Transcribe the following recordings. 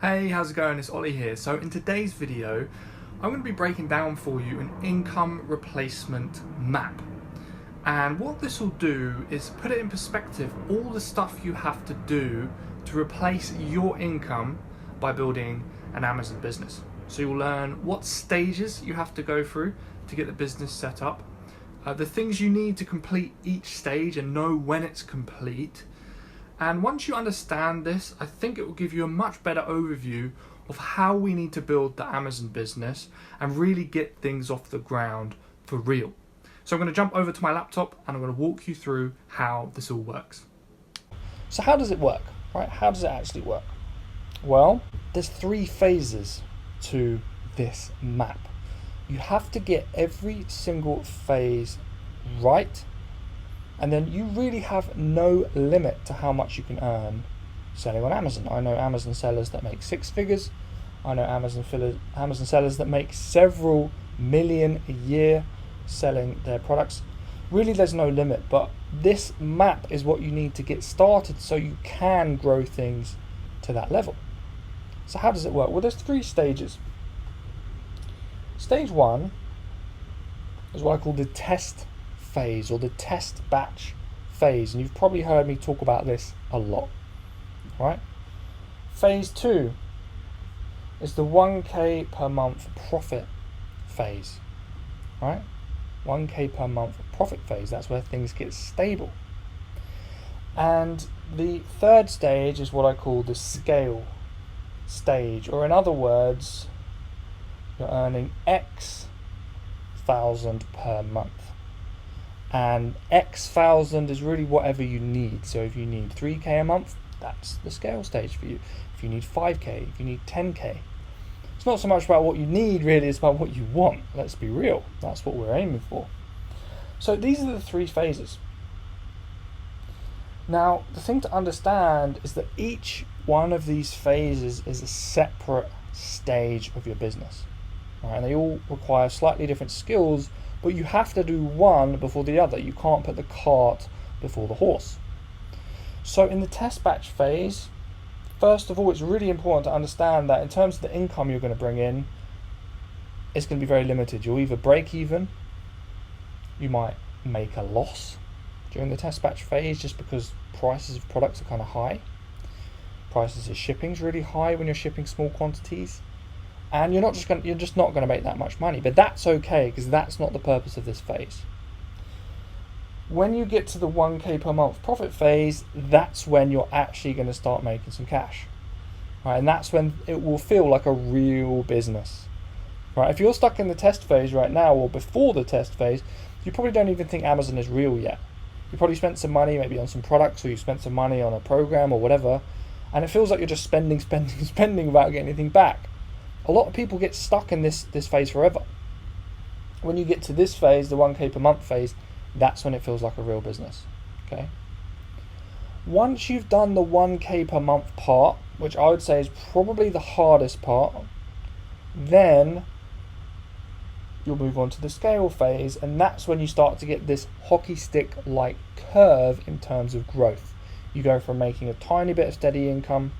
Hey, how's it going? It's Ollie here. So in today's video, I'm going to be breaking down for you an income replacement map. And what this will do is put it in perspective, all the stuff you have to do to replace your income by building an Amazon business. So you'll learn what stages you have to go through to get the business set up, the things you need to complete each stage and know when it's complete. And once you understand this, I think it will give you a much better overview of how we need to build the Amazon business and really get things off the ground for real. So I'm going to jump over to my laptop and I'm going to walk you through how this all works. So how does it work, right? How does it actually work? Well, there's 3 phases to this map. You have to get every single phase right, and then you really have no limit to how much you can earn selling on Amazon. I know Amazon sellers that make 6 figures. I know Amazon sellers that make several million a year selling their products. Really, there's no limit, but this map is what you need to get started so you can grow things to that level. So how does it work? Well, there's 3 stages. Stage 1 is what I call the test phase or the test batch phase, and you've probably heard me talk about this a lot, right? Phase 2 is the 1k per month profit phase, right? 1k per month profit phase, that's where things get stable. And the 3rd stage is what I call the scale stage, or in other words, you're earning X thousand per month. And X thousand is really whatever you need. So if you need 3k a month, that's the scale stage for you. If you need 5k, if you need 10k, it's not so much about what you need really, it's about what you want. Let's be real, that's what we're aiming for. So these are the 3 phases. Now, the thing to understand is that each one of these phases is a separate stage of your business. Right? And they all require slightly different skills, but you have to do one before the other. You can't put the cart before the horse. So in the test batch phase, first of all, it's really important to understand that in terms of the income you're going to bring in, it's going to be very limited. You'll either break even, you might make a loss during the test batch phase just because prices of products are kind of high. Prices of shipping is really high when you're shipping small quantities. And you're just not going to make that much money, but that's okay because that's not the purpose of this phase. When you get to the 1k per month profit phase, that's when you're actually going to start making some cash, right? And that's when it will feel like a real business, right? If you're stuck in the test phase right now or before the test phase, you probably don't even think Amazon is real yet. You probably spent some money maybe on some products, or you spent some money on a program or whatever, and it feels like you're just spending without getting anything back. A lot of people get stuck in this phase forever. When you get to this phase, the 1k per month phase, that's when it feels like a real business, okay? Once you've done the 1k per month part, which I would say is probably the hardest part, then you'll move on to the scale phase, and that's when you start to get this hockey stick-like curve in terms of growth. You go from making a tiny bit of steady income,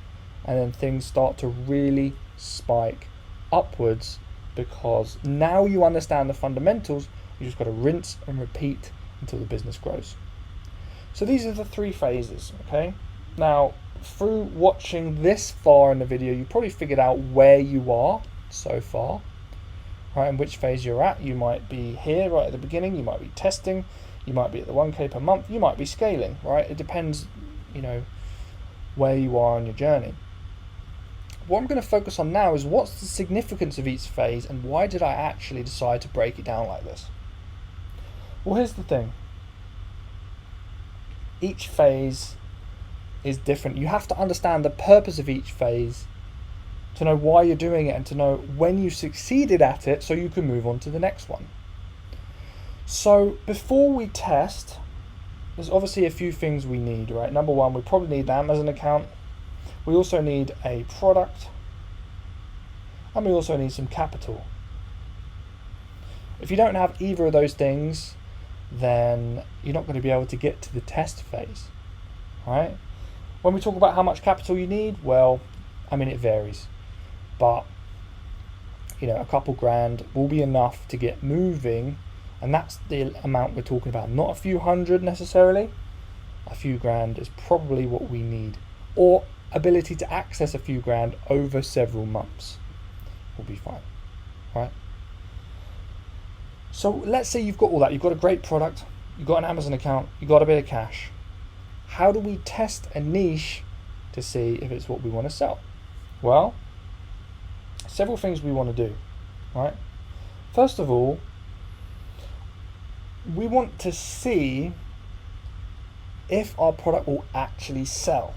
and then things start to really spike upwards because now you understand the fundamentals. You just got to rinse and repeat until the business grows. So these are the 3 phases, okay? Now, through watching this far in the video, you probably figured out where you are so far, right, and which phase you're at. You might be here right at the beginning, you might be testing, you might be at the 1k per month, you might be scaling, right? It depends, where you are on your journey. What I'm going to focus on now is what's the significance of each phase and why did I actually decide to break it down like this? Well, here's the thing. Each phase is different. You have to understand the purpose of each phase to know why you're doing it and to know when you succeeded at it so you can move on to the next one. So before we test, there's obviously a few things we need, right? Number 1, we probably need an Amazon account. We also need a product, and we also need some capital. If you don't have either of those things, then you're not going to be able to get to the test phase, right? When we talk about how much capital you need, well, I mean, it varies, but a couple grand will be enough to get moving, and that's the amount we're talking about, not a few hundred necessarily. A few grand is probably what we need, or ability to access a few grand over several months will be fine, right? So let's say you've got all that, you've got a great product, you've got an Amazon account, you've got a bit of cash. How do we test a niche to see if it's what we want to sell? Well, several things we want to do, right? First of all, we want to see if our product will actually sell,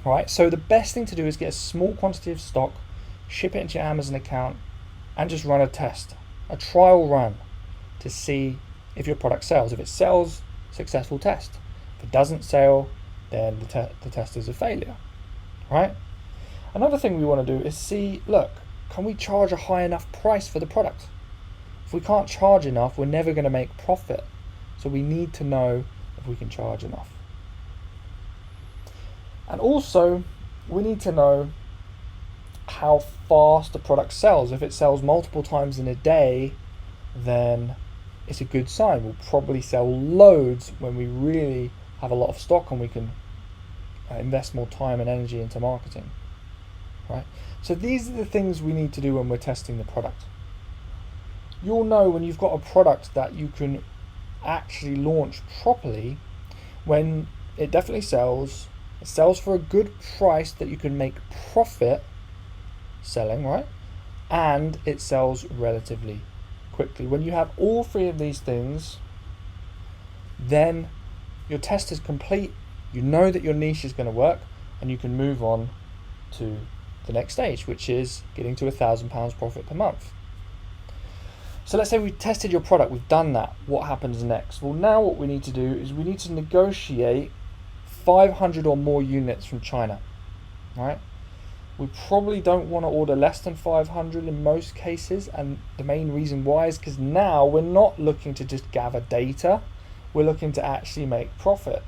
right? So the best thing to do is get a small quantity of stock, ship it into your Amazon account, and just run a test, a trial run to see if your product sells. If it sells, successful test. If it doesn't sell, then the test is a failure, right? Another thing we want to do is see, look, can we charge a high enough price for the product? If we can't charge enough, we're never going to make profit. So we need to know if we can charge enough. And also, we need to know how fast the product sells. If it sells multiple times in a day, then it's a good sign. We'll probably sell loads when we really have a lot of stock and we can invest more time and energy into marketing, right? So these are the things we need to do when we're testing the product. You'll know when you've got a product that you can actually launch properly when it definitely sells. It sells for a good price that you can make profit selling, right? And it sells relatively quickly. When you have all three of these things, then your test is complete. You know that your niche is going to work, and you can move on to the next stage, which is getting to £1,000 profit per month. So let's say we've tested your product, we've done that. What happens next? Well, now what we need to do is we need to negotiate 500 or more units from China, right? We probably don't want to order less than 500 in most cases, and the main reason why is because now we're not looking to just gather data, we're looking to actually make profit.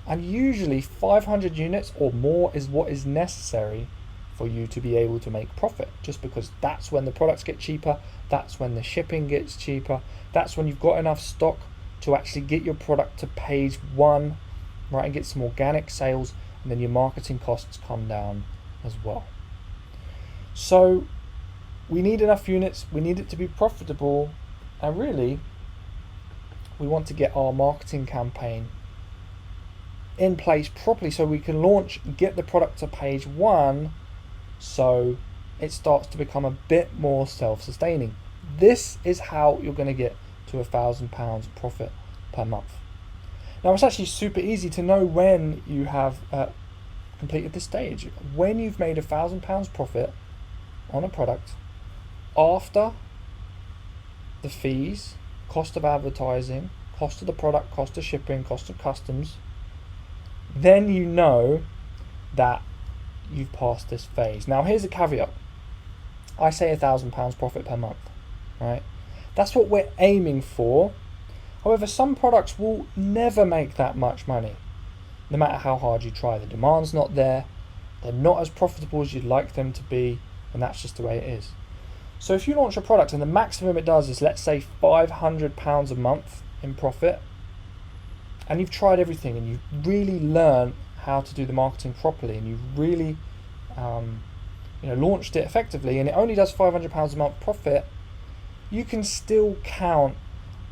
And usually 500 units or more is what is necessary for you to be able to make profit, just because that's when the products get cheaper, that's when the shipping gets cheaper, that's when you've got enough stock to actually get your product to page 1, right, and get some organic sales, and then your marketing costs come down as well. So we need enough units, we need it to be profitable, and really we want to get our marketing campaign in place properly so we can launch, get the product to page 1, so it starts to become a bit more self-sustaining. This is how you're going to get to £1,000 profit per month. Now it's actually super easy to know when you have completed this stage. When you've made £1,000 profit on a product after the fees, cost of advertising, cost of the product, cost of shipping, cost of customs, then you know that you've passed this phase. Now here's a caveat. I say £1,000 profit per month, right? That's what we're aiming for. However, some products will never make that much money, no matter how hard you try. The demand's not there, they're not as profitable as you'd like them to be, and that's just the way it is. So if you launch a product and the maximum it does is, let's say, £500 a month in profit, and you've tried everything and you've really learned how to do the marketing properly, and you've really launched it effectively, and it only does £500 a month profit, you can still count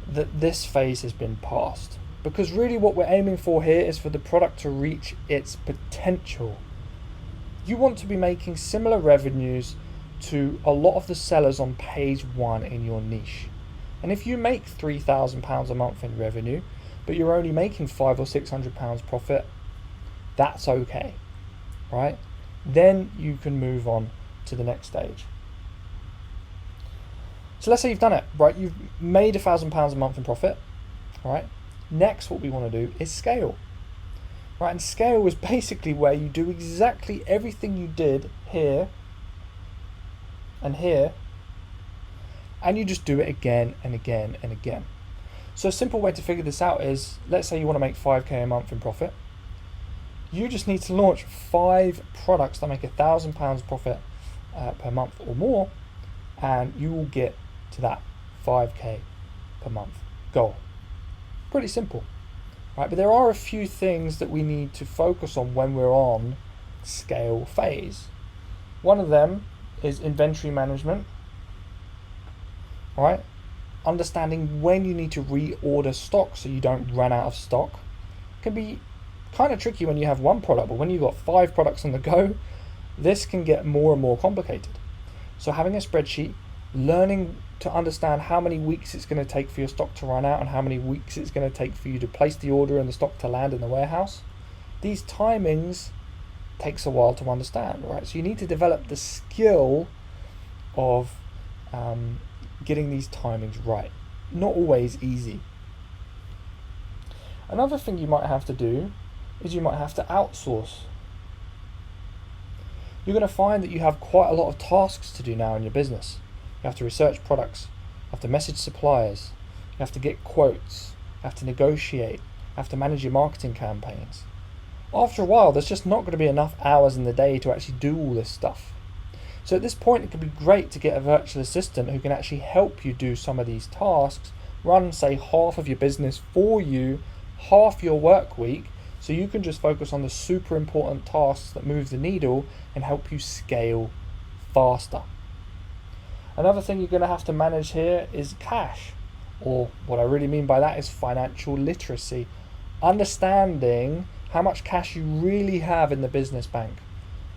that this phase has been passed, because really what we're aiming for here is for the product to reach its potential. You want to be making similar revenues to a lot of the sellers on page 1 in your niche. And if you make £3,000 a month in revenue, but you're only making £500 or £600 profit, that's okay, right? Then you can move on to the next stage. So let's say you've done it, right? You've made £1,000 a month in profit, right? Next, what we want to do is scale, right? And scale is basically where you do exactly everything you did here and here, and you just do it again and again and again. So a simple way to figure this out is, let's say you want to make 5k a month in profit. You just need to launch 5 products that make £1,000 profit per month or more, and you will get to that 5k per month goal. Pretty simple, right? But there are a few things that we need to focus on when we're on scale phase. One of them is inventory management, right? Understanding when you need to reorder stock so you don't run out of stock. Can be kind of tricky when you have one product, but when you've got 5 products on the go, this can get more and more complicated. So having a spreadsheet, learning to understand how many weeks it's going to take for your stock to run out and how many weeks it's going to take for you to place the order and the stock to land in the warehouse. These timings takes a while to understand, right? So you need to develop the skill of getting these timings right. Not always easy. Another thing you might have to do is you might have to outsource. You're going to find that you have quite a lot of tasks to do now in your business. You have to research products, you have to message suppliers, you have to get quotes, you have to negotiate, you have to manage your marketing campaigns. After a while, there's just not going to be enough hours in the day to actually do all this stuff. So at this point, it could be great to get a virtual assistant who can actually help you do some of these tasks, run, say, half of your business for you, half your work week, so you can just focus on the super important tasks that move the needle and help you scale faster. Another thing you're going to have to manage here is cash, or what I really mean by that is financial literacy. Understanding how much cash you really have in the business bank,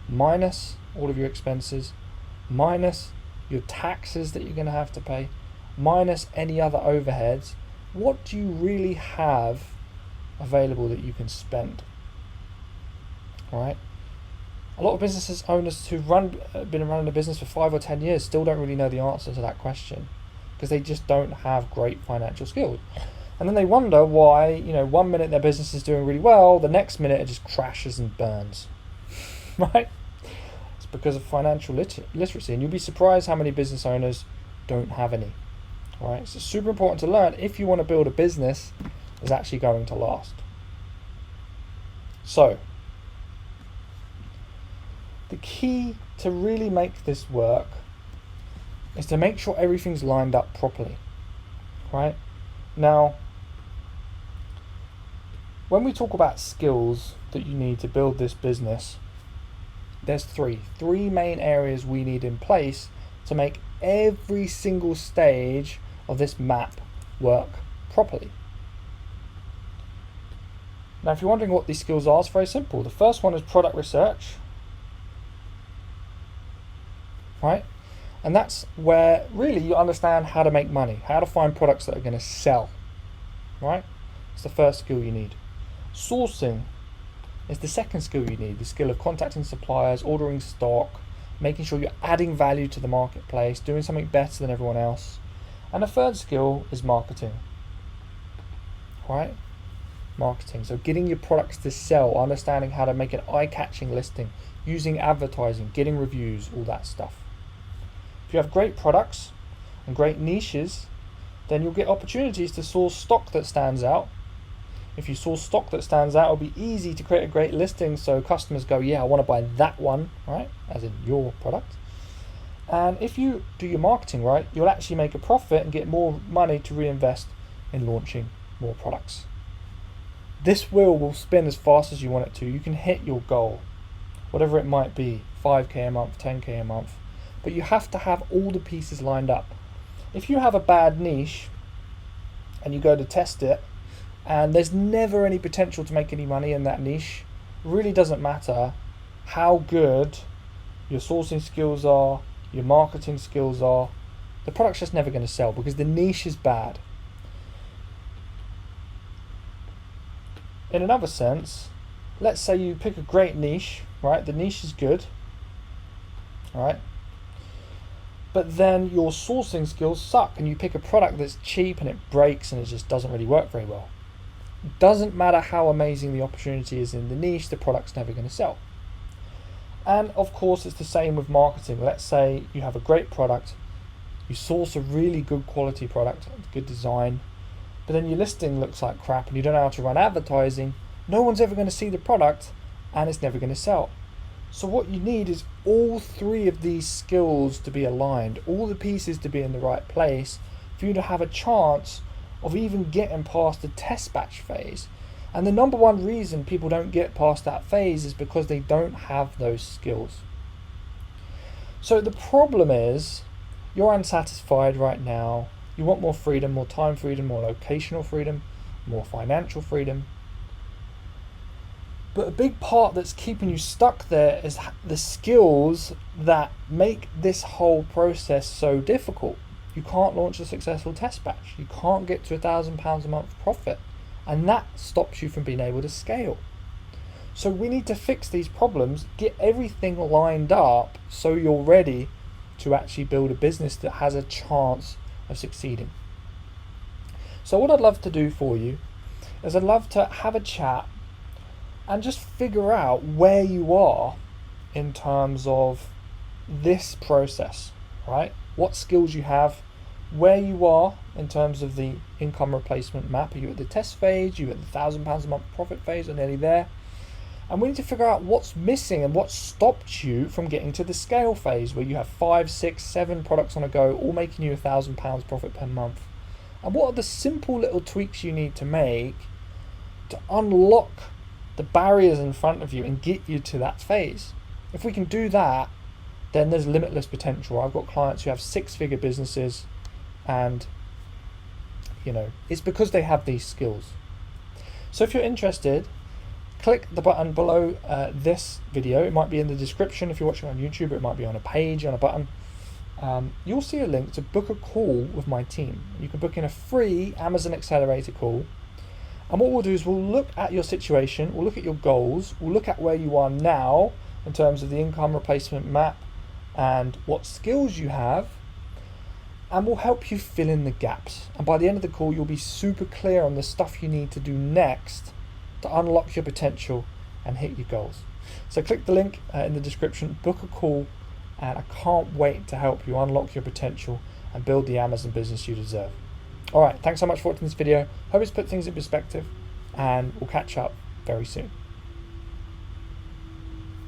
minus all of your expenses, minus your taxes that you're going to have to pay, minus any other overheads. What do you really have available that you can spend? All right. A lot of business owners who've been running a business for 5 or 10 years still don't really know the answer to that question because they just don't have great financial skills. And then they wonder why, 1 minute their business is doing really well, the next minute it just crashes and burns, right? It's because of financial literacy, and you'll be surprised how many business owners don't have any, all right? So it's super important to learn if you want to build a business that's actually going to last. So, the key to really make this work is to make sure everything's lined up properly, right? Now, when we talk about skills that you need to build this business, there's three main areas we need in place to make every single stage of this map work properly. Now, if you're wondering what these skills are, it's very simple. The first one is product research, right? And that's where really you understand how to make money, how to find products that are going to sell, right? It's the first skill you need. Sourcing is the second skill you need, the skill of contacting suppliers, ordering stock, making sure you're adding value to the marketplace, doing something better than everyone else. And the third skill is marketing, right? Marketing, so getting your products to sell, understanding how to make an eye-catching listing, using advertising, getting reviews, all that stuff. If you have great products and great niches, then you'll get opportunities to source stock that stands out. If you source stock that stands out, it'll be easy to create a great listing so customers go, yeah, I want to buy that one, right? As in your product. And if you do your marketing right, you'll actually make a profit and get more money to reinvest in launching more products. This wheel will spin as fast as you want it to. You can hit your goal, whatever it might be, 5k a month, 10k a month. But you have to have all the pieces lined up. If you have a bad niche and you go to test it, and there's never any potential to make any money in that niche, it really doesn't matter how good your sourcing skills are, your marketing skills are, the product's just never going to sell because the niche is bad. In another sense, let's say you pick a great niche, right? The niche is good, right? But then your sourcing skills suck and you pick a product that's cheap and it breaks and it just doesn't really work very well. It doesn't matter how amazing the opportunity is in the niche, the product's never going to sell. And of course, it's the same with marketing. Let's say you have a great product, you source a really good quality product, good design, but then your listing looks like crap and you don't know how to run advertising. No one's ever going to see the product and it's never going to sell. So what you need is all three of these skills to be aligned, all the pieces to be in the right place for you to have a chance of even getting past the test batch phase. And the number one reason people don't get past that phase is because they don't have those skills. So the problem is you're unsatisfied right now. You want more freedom, more time freedom, more locational freedom, more financial freedom. But a big part that's keeping you stuck there is the skills that make this whole process so difficult. You can't launch a successful test batch. You can't get to £1,000 a month profit. And that stops you from being able to scale. So we need to fix these problems, get everything lined up so you're ready to actually build a business that has a chance of succeeding. So what I'd love to do for you is I'd love to have a chat and just figure out where you are in terms of this process, right? What skills you have, where you are in terms of the income replacement map. Are you at the test phase? Are you at the £1,000 a month profit phase, or nearly there? And we need to figure out what's missing and what stopped you from getting to the scale phase where you have 5, 6, 7 products on a go, all making you £1,000 profit per month. And what are the simple little tweaks you need to make to unlock the barriers in front of you and get you to that phase? If we can do that, then there's limitless potential. I've got clients who have 6-figure businesses, and it's because they have these skills. So if you're interested, click the button below this video. It might be in the description if you're watching on YouTube, or it might be on a page, on a button. You'll see a link to book a call with my team. You can book in a free Amazon Accelerator call. And what we'll do is we'll look at your situation, we'll look at your goals, we'll look at where you are now in terms of the income replacement map and what skills you have, and we'll help you fill in the gaps. And by the end of the call, you'll be super clear on the stuff you need to do next to unlock your potential and hit your goals. So click the link in the description, book a call, and I can't wait to help you unlock your potential and build the Amazon business you deserve. All right, thanks so much for watching this video. Hope it's put things in perspective, and we'll catch up very soon.